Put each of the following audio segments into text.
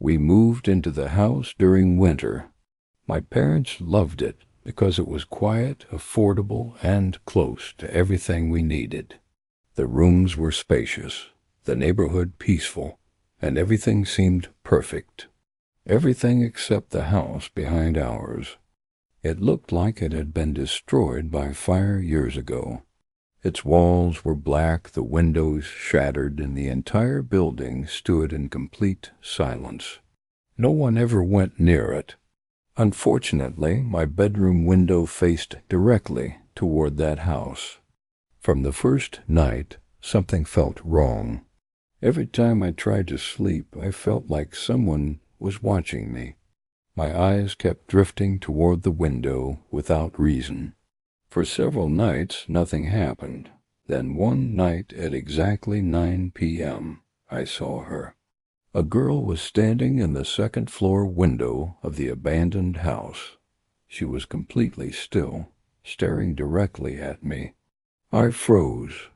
We moved into the house during winter. My parents loved it because it was quiet, affordable, and close to everything we needed. The rooms were spacious, the neighborhood peaceful, and everything seemed perfect. Everything except the house behind ours. It looked like it had been destroyed by fire years ago. Its walls were black, the windows shattered, and the entire building stood in complete silence. No one ever went near it. Unfortunately, my bedroom window faced directly toward that house. From the first night, something felt wrong. Every time I tried to sleep, I felt like someone was watching me. My eyes kept drifting toward the window without reason. For several nights, nothing happened. Then one night at exactly 9 p.m., I saw her. A girl was standing in the second-floor window of the abandoned house. She was completely still, staring directly at me. I froze.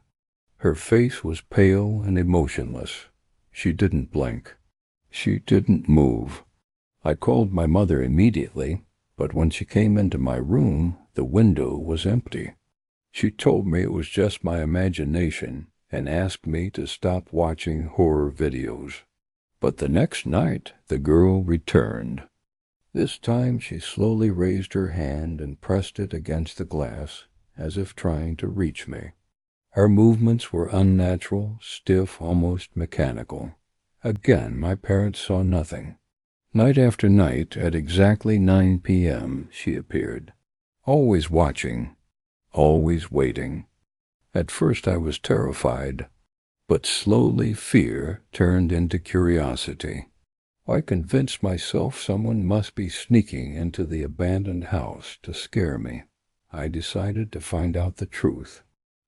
Her face was pale and emotionless. She didn't blink. She didn't move. I called my mother immediately, but when she came into my room, the window was empty. She told me it was just my imagination and asked me to stop watching horror videos. But the next night, the girl returned. This time she slowly raised her hand and pressed it against the glass, as if trying to reach me. Her movements were unnatural, stiff, almost mechanical. Again, my parents saw nothing. Night after night, at exactly 9 p.m., she appeared. Always watching, always waiting. At first I was terrified, but slowly fear turned into curiosity. I convinced myself someone must be sneaking into the abandoned house to scare me. I decided to find out the truth.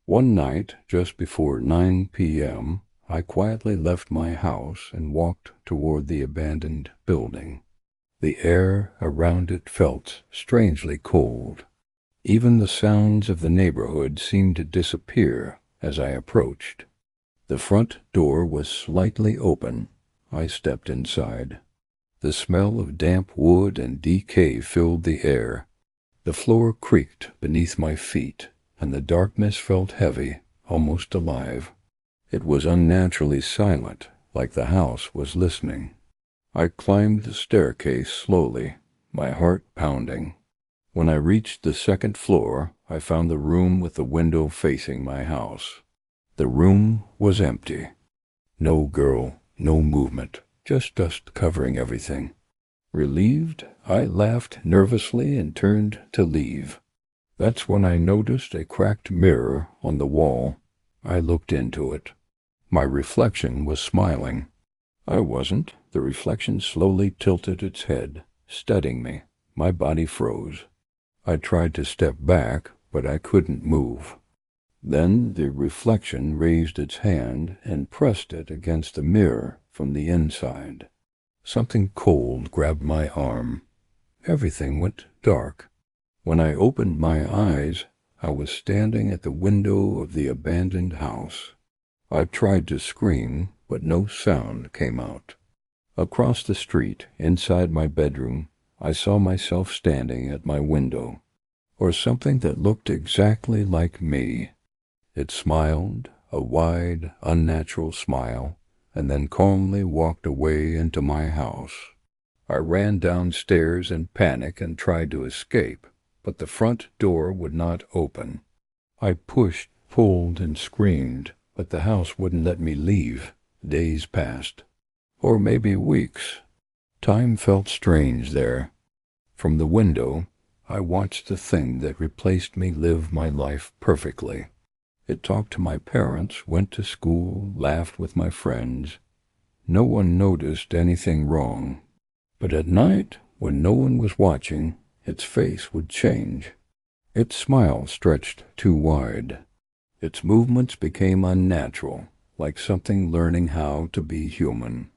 One night, just before 9 p.m., I quietly left my house and walked toward the abandoned building. The air around it felt strangely cold. Even the sounds of the neighborhood seemed to disappear as I approached. The front door was slightly open. I stepped inside. The smell of damp wood and decay filled the air. The floor creaked beneath my feet, and the darkness felt heavy, almost alive. It was unnaturally silent, like the house was listening. I climbed the staircase slowly, my heart pounding. When I reached the second floor, I found the room with the window facing my house. The room was empty. No girl, no movement, just dust covering everything. Relieved, I laughed nervously and turned to leave. That's when I noticed a cracked mirror on the wall. I looked into it. My reflection was smiling. I wasn't. The reflection slowly tilted its head, studying me. My body froze. I tried to step back, but I couldn't move. Then the reflection raised its hand and pressed it against the mirror from the inside. Something cold grabbed my arm. Everything went dark. When I opened my eyes, I was standing at the window of the abandoned house. I tried to scream, but no sound came out. Across the street, inside my bedroom, I saw myself standing at my window, or something that looked exactly like me. It smiled, a wide, unnatural smile, and then calmly walked away into my house. I ran downstairs in panic and tried to escape, but the front door would not open. I pushed, pulled, and screamed, but the house wouldn't let me leave. Days passed, or maybe weeks. Time felt strange there. From the window, I watched the thing that replaced me live my life perfectly. It talked to my parents, went to school, laughed with my friends. No one noticed anything wrong. But at night, when no one was watching, its face would change. Its smile stretched too wide. Its movements became unnatural, like something learning how to be human.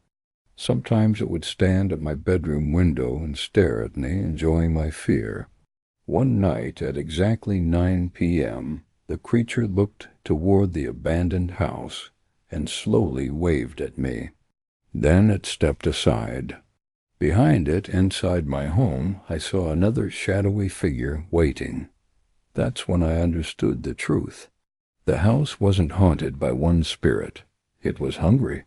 Sometimes it would stand at my bedroom window and stare at me, enjoying my fear. One night at exactly 9 p.m., the creature looked toward the abandoned house and slowly waved at me. Then it stepped aside. Behind it, inside my home, I saw another shadowy figure waiting. That's when I understood the truth. The house wasn't haunted by one spirit. It was hungry.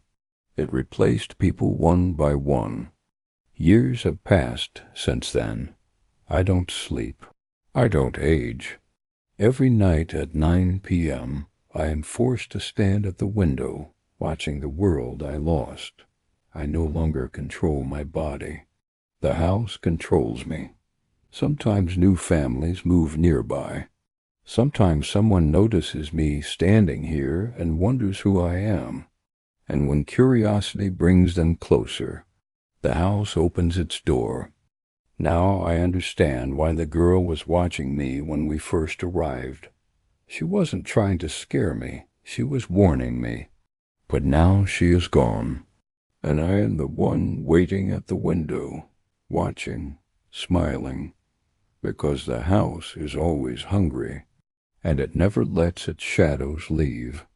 It replaced people one by one. Years have passed since then. I don't sleep. I don't age. Every night at 9 p.m., I am forced to stand at the window, watching the world I lost. I no longer control my body. The house controls me. Sometimes new families move nearby. Sometimes someone notices me standing here and wonders who I am. And when curiosity brings them closer, the house opens its door. Now I understand why the girl was watching me when we first arrived. She wasn't trying to scare me. She was warning me. But now she is gone, and I am the one waiting at the window, watching, smiling, because the house is always hungry, and it never lets its shadows leave.